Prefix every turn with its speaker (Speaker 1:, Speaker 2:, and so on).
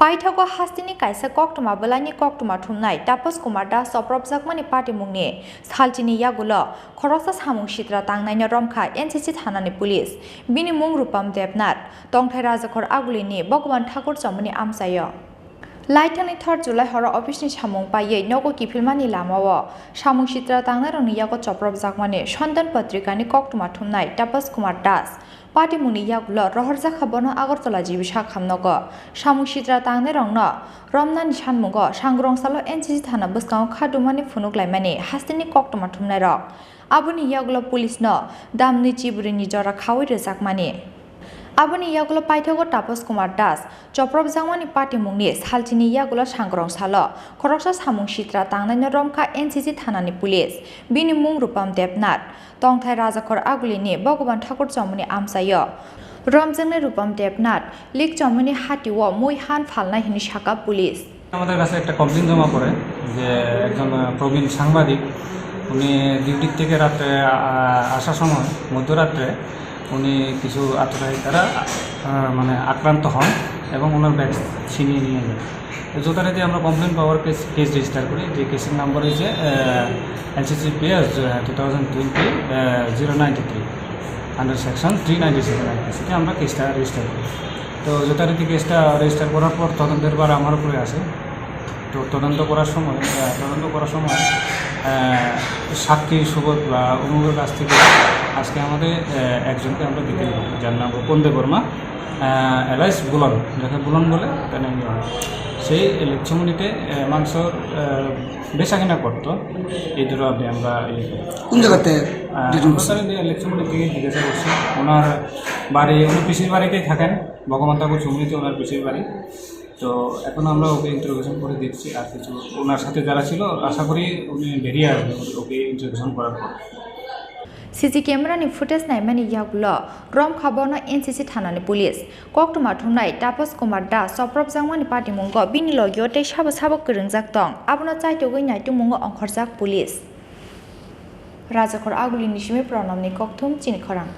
Speaker 1: Paithago hastini kaisa Koktwma belani Koktwma Thumnai Tapash Choprobjakmani Patimungni Chini yagulo Khoroksa samung shitra Thanani Romkha NCC Thanani police bini mung rupam debnat tongthai rajakhor agulini Bhagwan Thakur chamani amsayo Laitani 3 July horo office ni samung paye nogo kifilmani lamawo samung shitra Thanani yago Choprobjakmani Sondan patrikani Koktwma Thumnai Tapash Patimungni yagulo rohorja khabono Agartala jibisha khamnogo samung shitra Thanani rongno Romnani sanmungo Romkha NCC Thana bwskang khadumani phunuklaimani hastini Koktwma Thumnai rok aboni yagulo police no damni chiburini jora khawi rejakmani Aboni yagulo Paithago Tapash Choprobjakmani Patimungni Chini yagulo Khoroksa samung shitra Thanani Romkha NCC Thanani police bini mung rupam debnat tongthai rajakhor agulini Bhagwan Thakur chamani amsayo Romjangni rupam debnat lik chamani hatiwo moi han phalnai hini shaka police
Speaker 2: আমাদের কাছে একটা complain জমা পড়ে যে একজন প্রবীণ সাংবাদিক উনি duty থেকে রাতে আসার সময় মধ্যরাতে উনি কিছু আততায়ী দ্বারা মানে আক্রান্ত হন এবং ওনার ব্যাগ ছিনিয়ে নিয়ে যায় তো যথারীতি আমরা কমপ্লেইন পাওয়ার কেস রেজিস্টার করি যে কেসের নাম্বার হচ্ছে NCC PS 2020-093 আন্ডার সেকশন 397 আইপিসিতে আমরা কেসটা রেজিস্টার করি তো যথারীতি কেসটা রেজিস্টার করার পর তদন্তের বার আমার উপরে আসে তো তদন্ত করার সময় সাক্ষী সুবোধ বা অনুভবের কাছ থেকে আজকে আমাদের একজনকে আমরা দিতে পারি যার নাম কন্দে বর্মা এলাইস বুলন যাকে বুলন বলে তাই সেই লেকচুমনিতে মাংসর বেচা কিনা করতো এই দূরে আমরা
Speaker 3: কোন জায়গাতে
Speaker 2: লেকচুমনি থেকে জিজ্ঞাসা করছি ওনার বাড়ি উনি পিসির বাড়িতেই থাকেন ভগবান ঠাকুর চুমনিতে ওনার পিসির বাড়ি তো এখন আমরা ওকে ইন্টারোগেশন করে দিচ্ছি আর কিছু ওনার সাথে যারা ছিল আশা করি উনি বেরিয়ে আসবেন ওকে ইন্টারোগেশন করার পর
Speaker 1: CC camera ni footage naimani yagulo Romkha bono NCC Thanani police Koktwma Thumnai Tapash Choprobjakmani Patimungo bini logyo tei sabo kwrwngjak tong abono chaitogoi naitummungo ongkhorjak police Rajakhor agulini simi pranamni Koktwma Chini Khorang